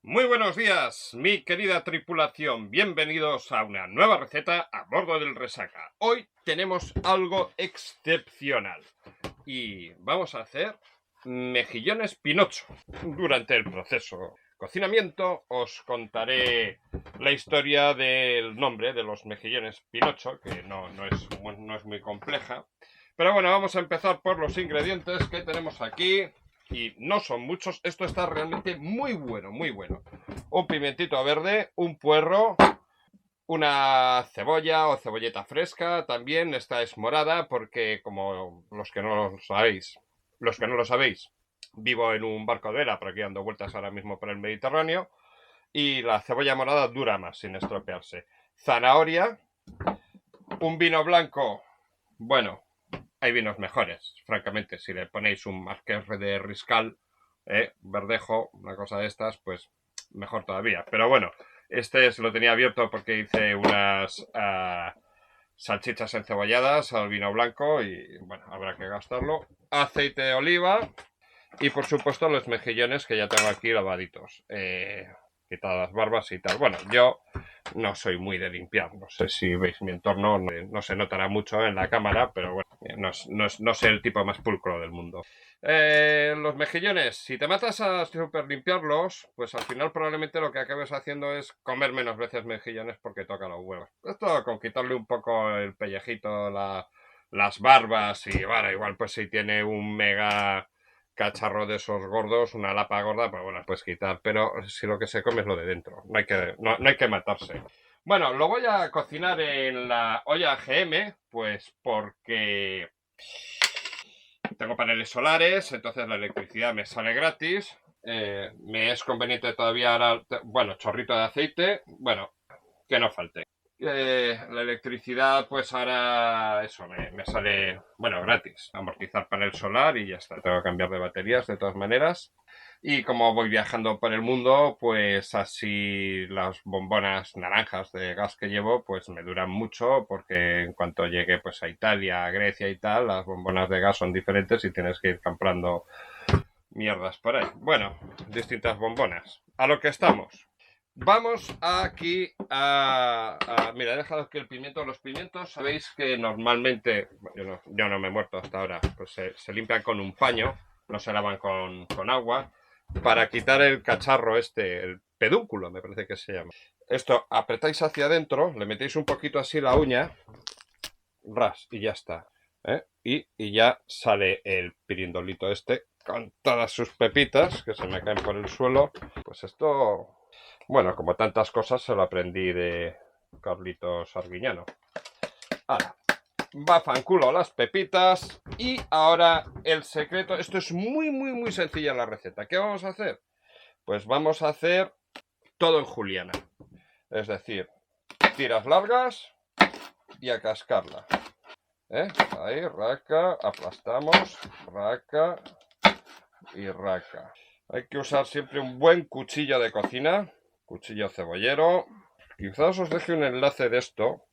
Muy buenos días, mi querida tripulación. Bienvenidos a una nueva receta a bordo del Resaca. Hoy tenemos algo excepcional y vamos a hacer mejillones Pinocho. Durante el proceso cocinamiento os contaré la historia del nombre de los mejillones Pinocho, que no es muy compleja. Pero bueno, vamos a empezar por los ingredientes que tenemos aquí. Y no son muchos, esto está realmente muy bueno, muy bueno. Un pimientito verde, un puerro, una cebolla o cebolleta fresca también, esta es morada porque como los que no lo sabéis, vivo en un barco de vela, por aquí dando vueltas ahora mismo por el Mediterráneo, y la cebolla morada dura más sin estropearse. Zanahoria, un vino blanco, bueno, hay vinos mejores, francamente. Si le ponéis un Marqués de Riscal, verdejo, una cosa de estas, pues mejor todavía. Pero bueno, lo tenía abierto porque hice unas salchichas encebolladas al vino blanco y bueno, habrá que gastarlo. Aceite de oliva y por supuesto los mejillones que ya tengo aquí lavaditos. Quitadas las barbas y tal. Bueno, yo no soy muy de limpiar. No sé si veis mi entorno, no se notará mucho en la cámara, pero bueno, no soy el tipo más pulcro del mundo. Los mejillones, si te matas a super limpiarlos, pues al final probablemente lo que acabes haciendo es comer menos veces mejillones porque toca los huevos. Esto con quitarle un poco el pellejito, las barbas y bueno, igual pues si tiene un mega cacharro de esos gordos, una lapa gorda, pues bueno, puedes quitar, pero si lo que se come es lo de dentro, no hay que matarse. Bueno, lo voy a cocinar en la olla GM, pues porque tengo paneles solares, entonces la electricidad me sale gratis. Me es conveniente todavía ahora, bueno, chorrito de aceite, bueno, que no falte. La electricidad, pues ahora eso me sale, bueno, gratis. Amortizar panel solar y ya está. Tengo que cambiar de baterías de todas maneras. Y como voy viajando por el mundo, pues así las bombonas naranjas de gas que llevo, pues me duran mucho porque en cuanto llegue pues a Italia, a Grecia y tal, las bombonas de gas son diferentes y tienes que ir comprando mierdas por ahí. Bueno, distintas bombonas. A lo que estamos. Vamos aquí mira, he dejado aquí el pimiento. Los pimientos, sabéis que normalmente, yo no me he muerto hasta ahora, pues se limpian con un paño, no se lavan con agua, para quitar el cacharro el pedúnculo, me parece que se llama. Esto apretáis hacia adentro, le metéis un poquito así la uña, ras, y ya está. Y ya sale el pirindolito con todas sus pepitas, que se me caen por el suelo. Pues esto, bueno, como tantas cosas, se lo aprendí de Carlitos Arguiñano. Ahora, va fanculo las pepitas. Y ahora el secreto, esto es muy sencilla la receta. ¿Qué vamos a hacer? Pues vamos a hacer todo en juliana. Es decir, tiras largas y a cascarla. Ahí, raca, aplastamos, raca y raca. Hay que usar siempre un buen cuchillo de cocina, cuchillo cebollero. Quizás os deje un enlace de esto,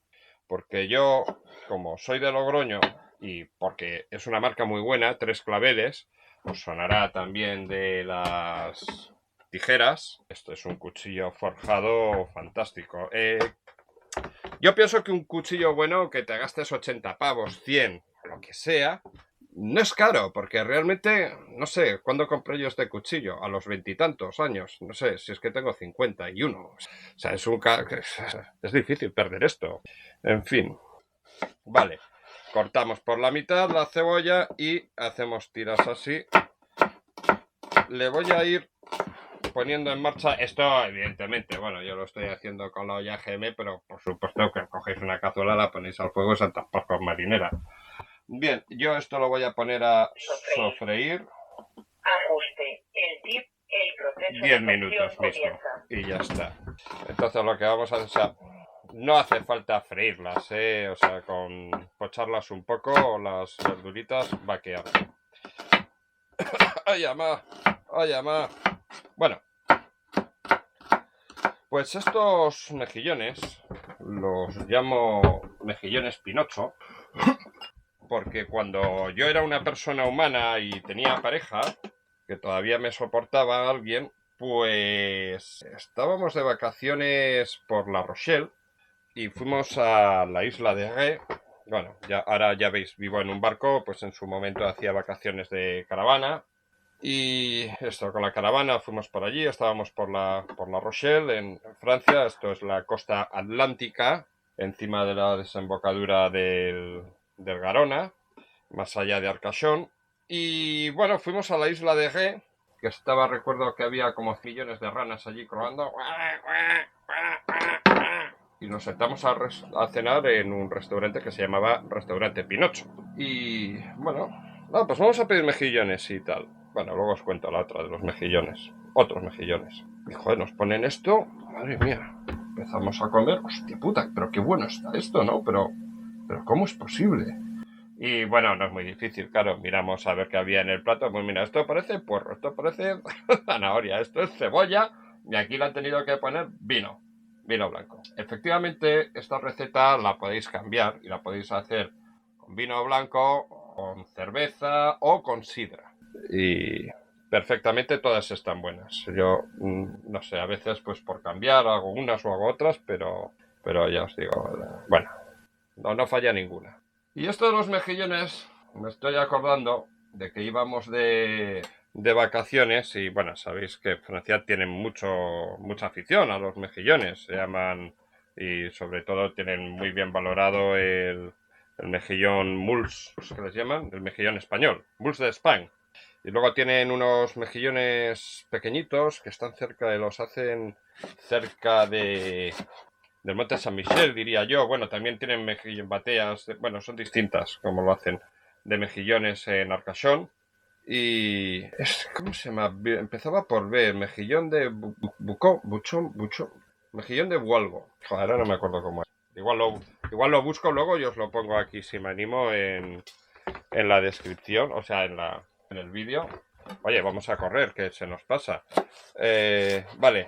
porque yo, como soy de Logroño y porque es una marca muy buena, Tres Claveles, os sonará también de las tijeras. Esto es un cuchillo forjado fantástico. Yo pienso que un cuchillo bueno, que te gastes 80 pavos, 100, lo que sea, no es caro, porque realmente, no sé, ¿cuándo compré yo este cuchillo? A los 20 y tantos años, no sé, si es que tengo 51. O sea, es difícil perder esto. En fin, vale. Cortamos por la mitad la cebolla y hacemos tiras así. Le voy a ir poniendo en marcha esto, evidentemente, bueno, yo lo estoy haciendo con la olla GM, pero por supuesto que cogéis una cazuela, la ponéis al fuego y saltas por marinera. Bien, yo esto lo voy a poner a sofreír. Ajuste, el tip, el proceso 10 minutos mismo y ya está. Entonces lo que vamos a hacer, no hace falta freírlas, o sea, con pocharlas un poco, las verduritas va a quedar. ¡Ay, ama! ¡Ay, ama! Bueno, pues estos mejillones los llamo mejillones Pinocho, porque cuando yo era una persona humana y tenía pareja, que todavía me soportaba alguien, Pues estábamos de vacaciones por La Rochelle y fuimos a la isla de Ré. Bueno, ahora ya veis, vivo en un barco, pues en su momento hacía vacaciones de caravana. Y esto, con la caravana fuimos por allí, estábamos por la Rochelle, en Francia. Esto es la costa atlántica, encima de la desembocadura del Garona, más allá de Arcachon. Y bueno, fuimos a la isla de Ré, que estaba, recuerdo que había como millones de ranas allí croando. Y nos sentamos a cenar en un restaurante que se llamaba Restaurante Pinocho. Y bueno, pues vamos a pedir mejillones y tal. Bueno, luego os cuento la otra de los mejillones. Otros mejillones. Y joder, nos ponen esto. Madre mía. Empezamos a comer. Hostia puta, pero qué bueno está esto, ¿no? Pero ¿cómo es posible? Y bueno, no es muy difícil, claro. Miramos a ver qué había en el plato. Pues mira, esto parece puerro, esto parece zanahoria, esto es cebolla. Y aquí le han tenido que poner vino blanco. Efectivamente, esta receta la podéis cambiar y la podéis hacer con vino blanco, con cerveza o con sidra. Y perfectamente todas están buenas. Yo, no sé, a veces pues por cambiar hago unas o hago otras, pero ya os digo, bueno, no falla ninguna. Y esto de los mejillones, me estoy acordando de que íbamos de vacaciones y bueno, sabéis que Francia tiene mucha afición a los mejillones, se llaman, y sobre todo tienen muy bien valorado el mejillón Moules, que les llaman, el mejillón español, Moules de España. Y luego tienen unos mejillones pequeñitos que están los hacen cerca del Monte San Michel, diría yo. Bueno, también tienen bateas, bueno, son distintas como lo hacen, de mejillones en Arcachon. Y ¿cómo se llama? Empezaba por B, mejillón de buchón, mejillón de Hualgo. Joder, ahora no me acuerdo cómo es. Igual lo busco luego y os lo pongo aquí si me animo en la descripción, o sea, en el vídeo. Oye, vamos a correr, que se nos pasa. Vale.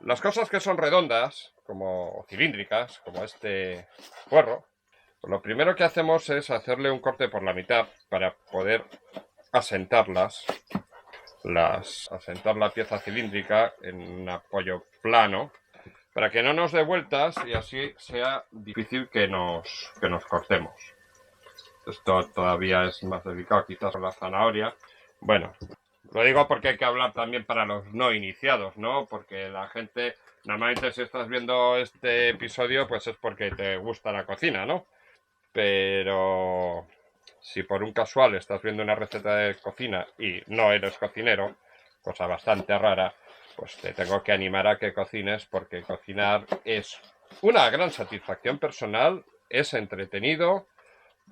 Las cosas que son redondas, como cilíndricas, como este puerro, pues lo primero que hacemos es hacerle un corte por la mitad para poder asentar la pieza cilíndrica en un apoyo plano, para que no nos dé vueltas y así sea difícil que nos cortemos. Esto todavía es más delicado quizás con la zanahoria. Bueno, lo digo porque hay que hablar también para los no iniciados, ¿no? Porque la gente, normalmente si estás viendo este episodio, pues es porque te gusta la cocina, ¿no? Pero si por un casual estás viendo una receta de cocina y no eres cocinero, cosa bastante rara, pues te tengo que animar a que cocines, porque cocinar es una gran satisfacción personal, es entretenido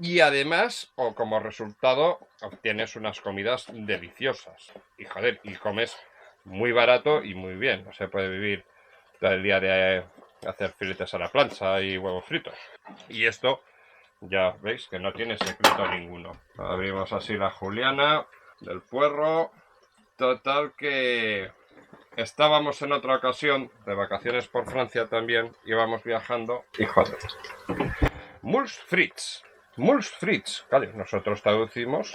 y además, o como resultado, obtienes unas comidas deliciosas. Y joder, y comes muy barato y muy bien. No se puede vivir todo el día de hacer filetes a la plancha y huevos fritos. Y esto, ya veis que no tiene secreto ninguno. Abrimos así la juliana del puerro. Total que estábamos en otra ocasión de vacaciones por Francia también. Íbamos viajando y joder. Moules frites. Moules frites. Vale, nosotros traducimos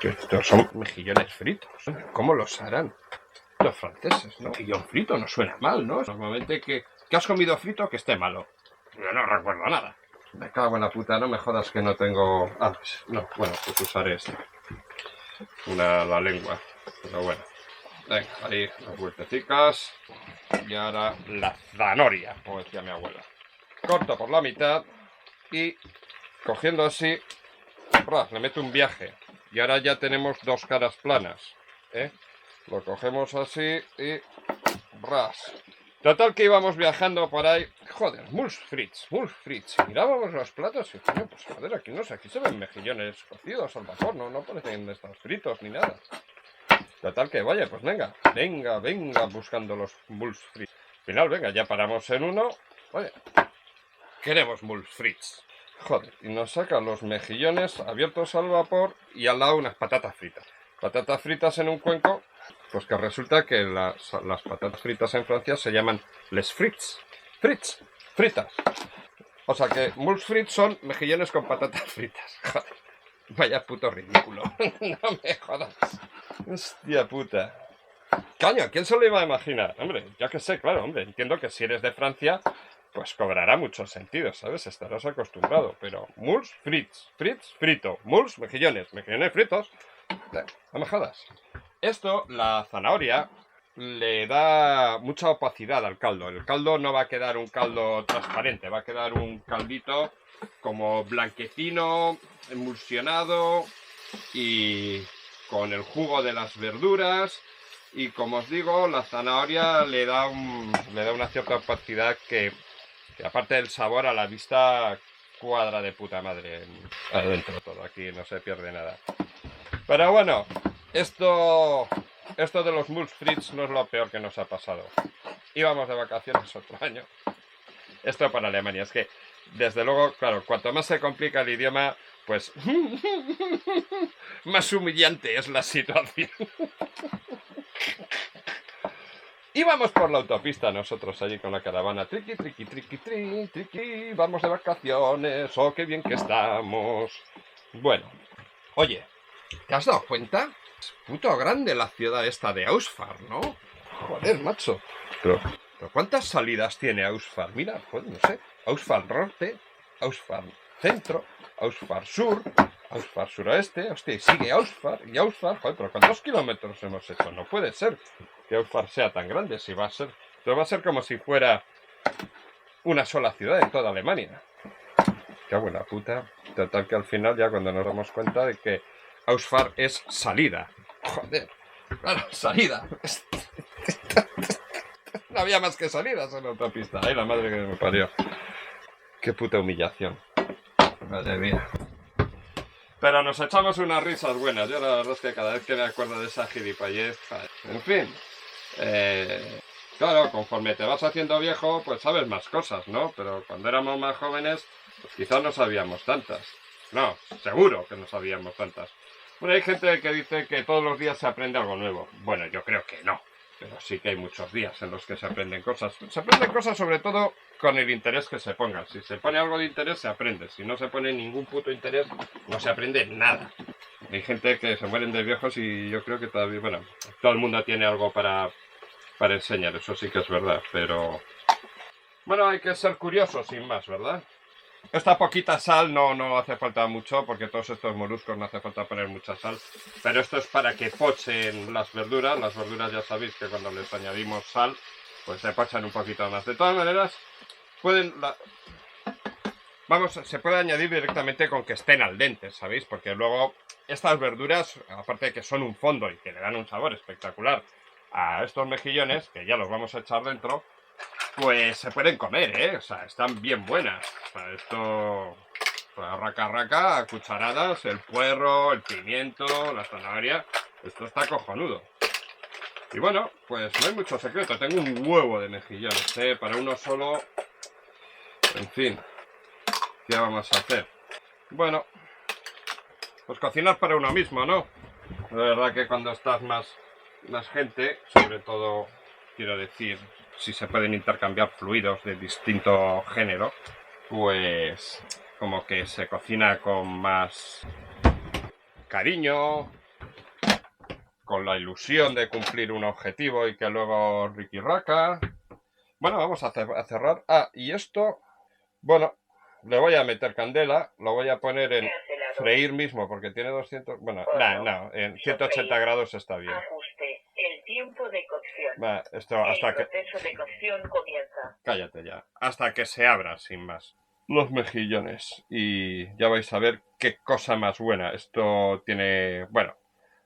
que estos son mejillones fritos. ¿Cómo los harán los franceses? ¿No? Mejillón frito no suena mal, ¿no? Normalmente que has comido frito que esté malo. Yo no recuerdo nada. Me cago en la puta, no me jodas que no tengo... no, bueno, pues usaré esta. La lengua. Pero bueno. Venga, ahí las vueltecicas. Y ahora la zanahoria, como decía mi abuela. Corto por la mitad y cogiendo así, le meto un viaje. Y ahora ya tenemos dos caras planas. Lo cogemos así y ras. Total que íbamos viajando por ahí. Joder, Moules frites. Mirábamos los platos y coño, pues joder, aquí se ven mejillones cocidos al vapor, no parecen estos fritos ni nada. Total que vaya, pues venga, buscando los Moules frites. Al final, venga, ya paramos en uno. Oye, queremos Moules frites. Joder, y nos sacan los mejillones abiertos al vapor y al lado unas patatas fritas. Patatas fritas en un cuenco, pues que resulta que las patatas fritas en Francia se llaman les frites. Fritas. O sea que moules frites son mejillones con patatas fritas. Joder, vaya puto ridículo. No me jodas. Hostia puta. Coño, ¿quién se lo iba a imaginar? Hombre, yo que sé, claro, hombre, entiendo que si eres de Francia, pues cobrará mucho sentido, ¿sabes? Estarás acostumbrado, pero muls frits, frits frito, muls mejillones, mejillones fritos, no me jodas. Esto, la zanahoria, le da mucha opacidad al caldo. El caldo no va a quedar un caldo transparente, va a quedar un caldito como blanquecino, emulsionado y con el jugo de las verduras. Y como os digo, la zanahoria le da una cierta opacidad que aparte del sabor a la vista cuadra de puta madre adentro todo. Aquí no se pierde nada. Pero bueno, esto de los muls frits no es lo peor que nos ha pasado. Íbamos de vacaciones otro año. Esto para Alemania. Es que, desde luego, claro, cuanto más se complica el idioma, pues más humillante es la situación. Íbamos por la autopista nosotros allí con la caravana. Triqui, triqui, triqui, triqui, triqui. Vamos de vacaciones. Oh, qué bien que estamos. Bueno, oye, ¿te has dado cuenta? Es puto grande la ciudad esta de Ausfahrt, ¿no? Joder, macho. Pero ¿cuántas salidas tiene Ausfahrt? Mira, pues no sé. Ausfahrt Norte, Ausfahrt Centro, Ausfahrt Sur, Ausfahrt Suroeste. Hostia, sigue Ausfahrt y Ausfahrt. Joder, pero ¿cuántos kilómetros hemos hecho? No puede ser que Ausfahrt sea tan grande. Si va a ser... Pero va a ser como si fuera una sola ciudad en toda Alemania. Qué buena puta. Total que al final ya cuando nos damos cuenta de que Ausfahrt es salida. Joder. Claro, salida. No había más que salidas en la autopista. Ay, la madre que me parió. Qué puta humillación. Madre mía. Pero nos echamos unas risas buenas. Yo la verdad es que cada vez que me acuerdo de esa gilipollez... En fin. Claro, conforme te vas haciendo viejo, pues sabes más cosas, ¿no? Pero cuando éramos más jóvenes, pues quizás no sabíamos tantas. No, seguro que no sabíamos tantas. Bueno, hay gente que dice que todos los días se aprende algo nuevo. Bueno, yo creo que no. Pero sí que hay muchos días en los que se aprenden cosas. Se aprenden cosas sobre todo con el interés que se ponga. Si se pone algo de interés, se aprende. Si no se pone ningún puto interés, no se aprende nada. Hay gente que se mueren de viejos y yo creo que todavía... Bueno, todo el mundo tiene algo para enseñar, eso sí que es verdad. Pero... bueno, hay que ser curioso sin más, ¿verdad? Esta poquita sal no hace falta mucho, porque todos estos moluscos no hace falta poner mucha sal. Pero esto es para que pochen las verduras. Las verduras ya sabéis que cuando les añadimos sal, pues se pochan un poquito más. De todas maneras, se puede añadir directamente con que estén al dente, ¿sabéis? Porque luego estas verduras, aparte de que son un fondo y que le dan un sabor espectacular a estos mejillones, que ya los vamos a echar dentro, pues se pueden comer, ¿eh? O sea, están bien buenas. O sea, esto... pues, raca, a cucharadas, el puerro, el pimiento, la zanahoria... Esto está cojonudo. Y bueno, pues no hay mucho secreto. Tengo un huevo de mejillones, ¿eh? Para uno solo... En fin. ¿Qué vamos a hacer? Bueno, pues cocinar para uno mismo, ¿no? La verdad que cuando estás más gente, sobre todo, quiero decir... si se pueden intercambiar fluidos de distinto género, pues como que se cocina con más cariño, con la ilusión de cumplir un objetivo y que luego riquirraca. Bueno, vamos a cerrar. Ah, y esto, bueno, le voy a meter candela, lo voy a poner en freír mismo porque tiene 200... bueno, no, en 180 grados está bien. Ajuste. El tiempo de cocción. Va, esto hasta que... el proceso de cocción comienza. Cállate ya. Hasta que se abra, sin más. Los mejillones. Y ya vais a ver qué cosa más buena. Esto tiene... bueno,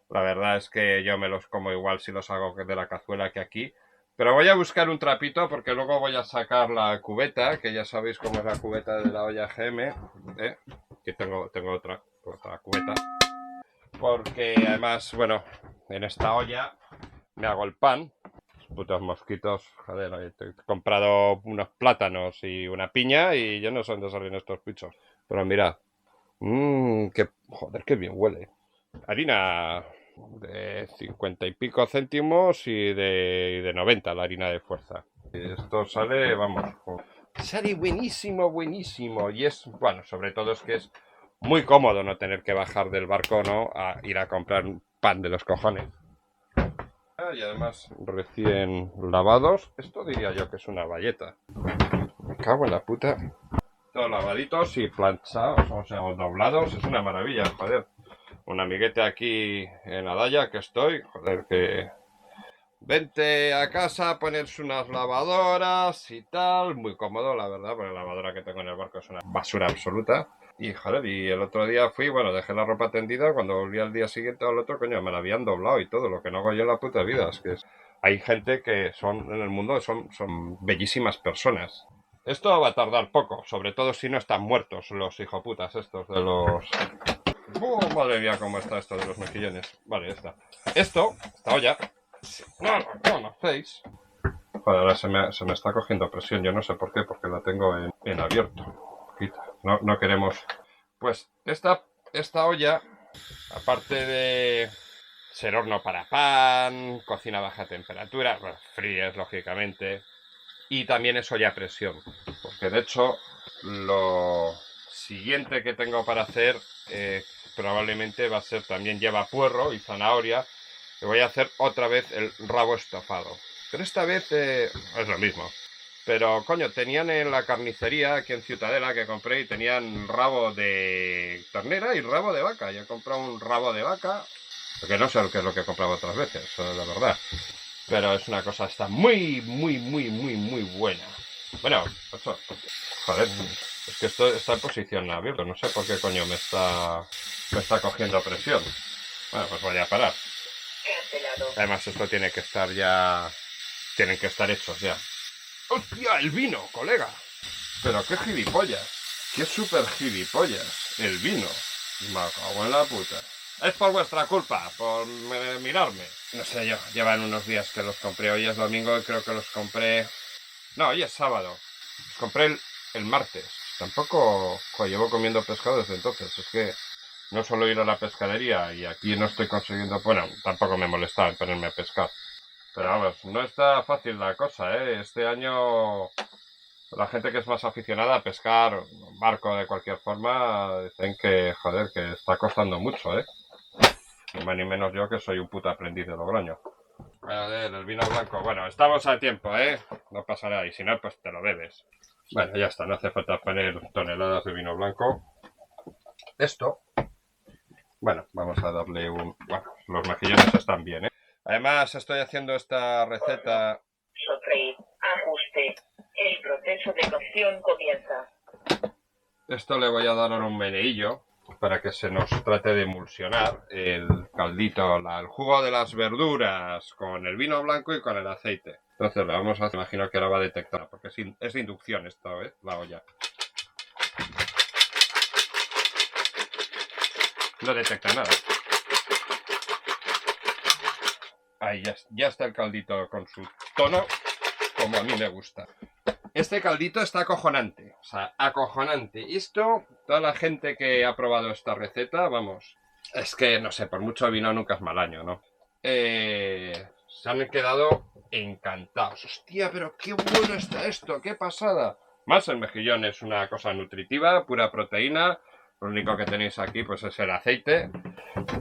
la verdad es que yo me los como igual si los hago de la cazuela que aquí. Pero voy a buscar un trapito porque luego voy a sacar la cubeta, que ya sabéis cómo es la cubeta de la olla GM. Que tengo otra cubeta. Porque además, bueno, en esta olla me hago el pan. Putos mosquitos, joder, he comprado unos plátanos y una piña y yo no sé dónde salen estos bichos. Pero mirad, joder, qué bien huele. Harina de 50 y pico céntimos y de 90 la harina de fuerza. Y esto sale, vamos, sale buenísimo, buenísimo. Y es, bueno, sobre todo es que es muy cómodo no tener que bajar del barco, ¿no? A ir a comprar un pan de los cojones. Y además recién lavados. Esto diría yo que es una bayeta. Me cago en la puta. Todos lavaditos y planchados, o sea, o doblados. Es una maravilla, joder. Un amiguete aquí en Adaya que estoy, joder, que... Vente a casa a ponerse unas lavadoras y tal. Muy cómodo, la verdad, porque la lavadora que tengo en el barco es una basura absoluta. Y joder, y el otro día fui, bueno, dejé la ropa tendida. Cuando volví al día siguiente al otro, coño, me la habían doblado y todo. Lo que no hago yo en la puta vida es que hay gente que son en el mundo, son bellísimas personas. Esto va a tardar poco, sobre todo si no están muertos los hijoputas estos de los... madre mía, cómo está esto de los mejillones. Vale, ya está. Esta olla, no lo conocéis. Joder, ahora se me está cogiendo presión, yo no sé por qué, porque la tengo en abierto. No queremos... Pues esta olla, aparte de ser horno para pan, cocina a baja temperatura, bueno, fríes, lógicamente, y también es olla a presión. Porque de hecho, lo siguiente que tengo para hacer probablemente va a ser, también lleva puerro y zanahoria, y voy a hacer otra vez el rabo estofado. Pero esta vez es lo mismo. Pero, coño, tenían en la carnicería aquí en Ciutadela que compré y tenían rabo de ternera y rabo de vaca. Yo he comprado un rabo de vaca, porque no sé qué es lo que he comprado otras veces, la verdad. Pero es una cosa, está muy buena. Bueno, eso, joder, es que esto está en posición abierta. No sé por qué coño me está cogiendo presión. Bueno, pues voy a parar. Cancelado. Además, esto tiene que estar ya... Tienen que estar hechos ya. ¡Hostia, el vino, colega! Pero qué gilipollas. Qué súper gilipollas. El vino. Me cago en la puta. Es por vuestra culpa, por mirarme. No sé yo, llevan unos días que los compré. Hoy es domingo y creo que los compré... No, hoy es sábado. Los compré el martes. Tampoco llevo comiendo pescado desde entonces. Es que no suelo ir a la pescadería y aquí no estoy consiguiendo... Bueno, tampoco me molestaba en ponerme a pescar. Pero vamos, no está fácil la cosa, ¿eh? Este año la gente que es más aficionada a pescar barco de cualquier forma dicen que, joder, que está costando mucho, ¿eh? Ni más ni menos yo que soy un puto aprendiz de Logroño. A ver, el vino blanco. Bueno, estamos a tiempo, ¿eh? No pasará. Y si no, pues te lo bebes. Bueno, ya está. No hace falta poner toneladas de vino blanco. Esto. Bueno, vamos a darle un... Bueno, los mejillones están bien, ¿eh? Además, estoy haciendo esta receta... Sofreír. Ajuste. El proceso de cocción comienza. Esto le voy a dar ahora un meneillo para que se nos trate de emulsionar el caldito, el jugo de las verduras con el vino blanco y con el aceite. Entonces le vamos a hacer, imagino que ahora va a detectar, porque es de inducción esta vez, la olla. No detecta nada. Ahí ya está el caldito con su tono, como a mí me gusta. Este caldito está acojonante, o sea, acojonante. Esto, toda la gente que ha probado esta receta, vamos, es que, no sé, por mucho vino nunca es mal año, ¿no? Se han quedado encantados. Hostia, pero qué bueno está esto, qué pasada. Más el mejillón es una cosa nutritiva, pura proteína. Lo único que tenéis aquí pues es el aceite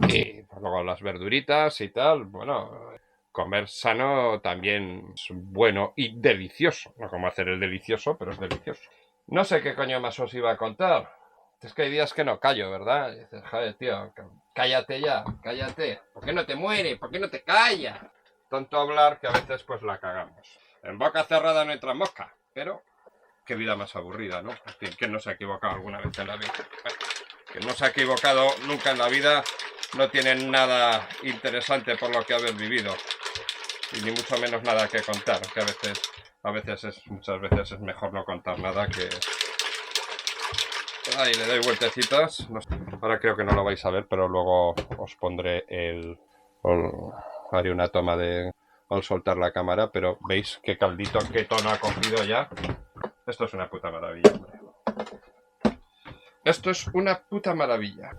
y pues, luego las verduritas y tal. Bueno, comer sano también es bueno y delicioso. No como hacer el delicioso, pero es delicioso. No sé qué coño más os iba a contar. Es que hay días que no callo, ¿verdad? Y dices, joder, tío, cállate ya, cállate. ¿Por qué no te mueres? ¿Por qué no te callas? Tanto hablar que a veces pues la cagamos. En boca cerrada no entra mosca, pero qué vida más aburrida, ¿no? En fin, ¿quién no se ha equivocado alguna vez en la vida? Que no se ha equivocado nunca en la vida no tiene nada interesante por lo que haber vivido. Y ni mucho menos nada que contar, que muchas veces es mejor no contar nada que... Ahí le doy vueltecitas. No sé. Ahora creo que no lo vais a ver, pero luego os pondré haré una toma de... al soltar la cámara, pero veis qué caldito, qué tono ha cogido ya. Esto es una puta maravilla, hombre. Esto es una puta maravilla.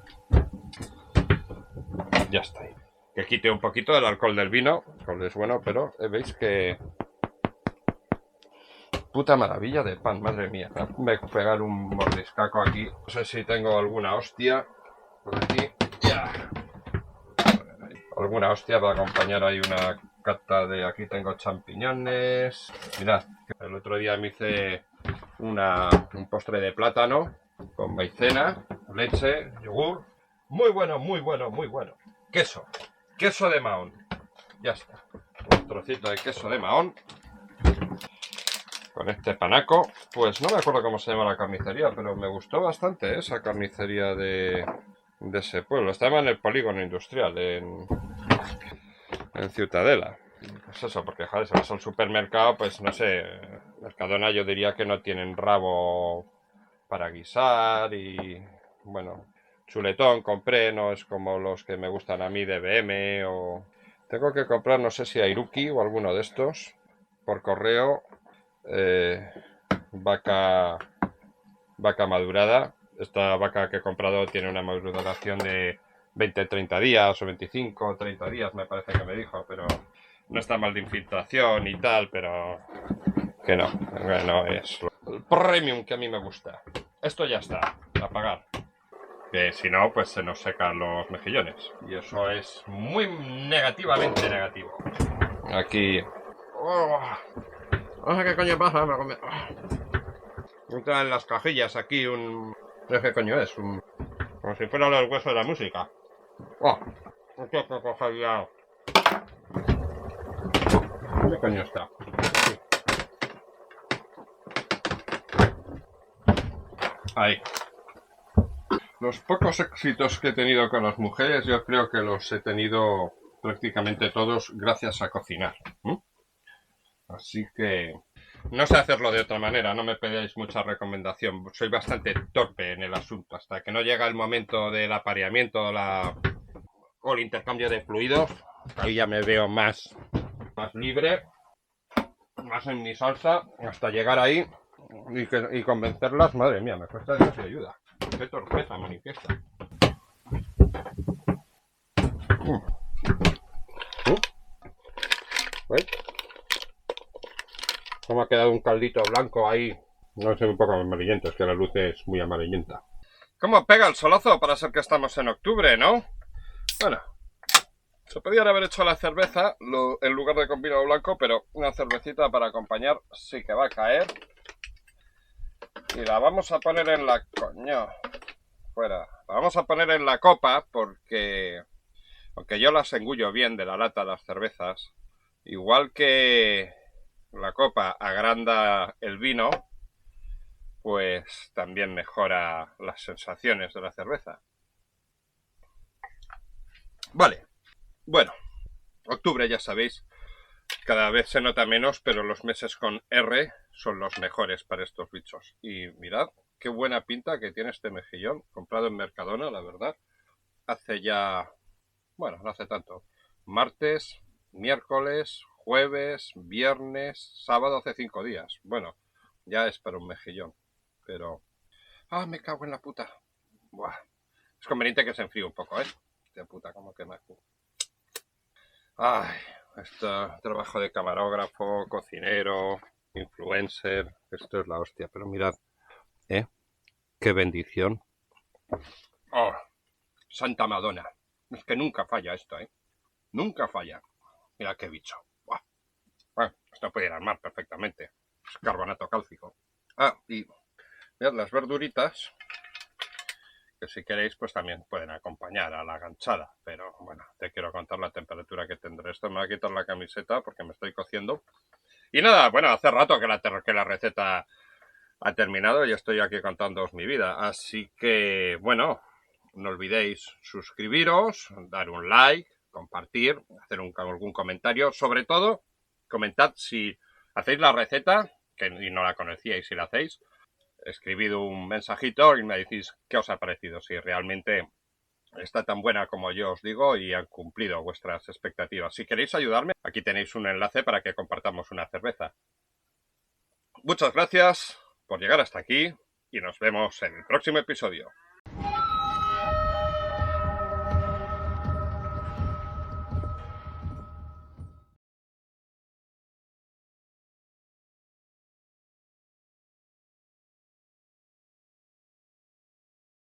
Ya está ahí. Que quite un poquito del alcohol del vino, que es bueno, pero veis que... Puta maravilla de pan, madre mía. Voy a pegar un mordiscaco aquí. No sé si tengo alguna hostia por aquí. Ya. Alguna hostia para acompañar ahí una cata de... Aquí tengo champiñones. Mirad, el otro día me hice un postre de plátano con maicena, leche, yogur. Muy bueno, muy bueno, muy bueno. Queso, queso de Mahón. Ya está. Un trocito de queso de Mahón. Con este panaco. Pues no me acuerdo cómo se llama la carnicería, pero me gustó bastante esa carnicería de ese pueblo. Estaba en el polígono industrial, en Ciutadela. Pues eso, porque joder, si vas al supermercado, pues no sé, Mercadona yo diría que no tienen rabo para guisar y bueno, chuletón compré, no es como los que me gustan a mí de BM o... Tengo que comprar, no sé si a Iruki o alguno de estos, por correo, vaca madurada. Esta vaca que he comprado tiene una maduración de 20-30 días o 25-30 días, me parece que me dijo, pero no está mal de infiltración y tal, pero que no es el premium que a mí me gusta. Esto ya está, a pagar. Que si no, pues se nos secan los mejillones. Y eso es muy negativamente negativo. Aquí... No sé qué coño pasa, entra en las cajillas aquí un... No sé qué coño es, como si fuera el hueso de la música. Tengo que coger ya... ¿Qué coño está? Sí. Ahí. Los pocos éxitos que he tenido con las mujeres, yo creo que los he tenido prácticamente todos gracias a cocinar. Así que no sé hacerlo de otra manera, no me pedáis mucha recomendación. Soy bastante torpe en el asunto. Hasta que no llega el momento del apareamiento o el intercambio de fluidos, ahí ya me veo más libre, más en mi salsa, hasta llegar ahí y convencerlas. Madre mía, me cuesta Dios y ayuda. Qué torpeza manifiesta. ¿Ves? Como ha quedado un caldito blanco ahí. No sé, un poco amarillento, es que la luz es muy amarillenta. ¿Cómo pega el solazo para ser que estamos en octubre, no? Bueno, se podría haber hecho la cerveza en lugar de con vino blanco, pero una cervecita para acompañar sí que va a caer. Y la vamos a poner en la... Coño, fuera. La vamos a poner en la copa porque... Aunque yo las engullo bien de la lata las cervezas, igual que la copa agranda el vino, pues también mejora las sensaciones de la cerveza. Vale, bueno, octubre ya sabéis, cada vez se nota menos, pero los meses con R son los mejores para estos bichos. Y mirad qué buena pinta que tiene este mejillón, comprado en Mercadona, la verdad. Hace ya, bueno, no hace tanto, martes, miércoles, jueves, viernes, sábado, hace 5 días. Bueno, ya es para un mejillón, pero... ¡Ah, me cago en la puta! Buah. Es conveniente que se enfríe un poco, ¿eh? De puta, como que me... Ay, este trabajo de camarógrafo, cocinero, influencer, esto es la hostia, pero mirad, ¿eh? ¡Qué bendición! ¡Oh! ¡Santa Madonna! Es que nunca falla esto, ¿eh? Nunca falla. Mira qué bicho. ¡Buah! Bueno, esto puede ir al mar perfectamente. Es carbonato cálcico. Ah, y mirad las verduritas, que si queréis pues también pueden acompañar a la ganchada, pero bueno, te quiero contar la temperatura que tendré. Esto me va a quitar la camiseta porque me estoy cociendo. Y nada, bueno, hace rato que la receta ha terminado y estoy aquí contándoos mi vida. Así que, bueno, no olvidéis suscribiros, dar un like, compartir, hacer algún comentario. Sobre todo, comentad si hacéis la receta, y no la conocíais si la hacéis. Escribid un mensajito y me decís qué os ha parecido, si realmente está tan buena como yo os digo y han cumplido vuestras expectativas. Si queréis ayudarme, aquí tenéis un enlace para que compartamos una cerveza. Muchas gracias por llegar hasta aquí y nos vemos en el próximo episodio.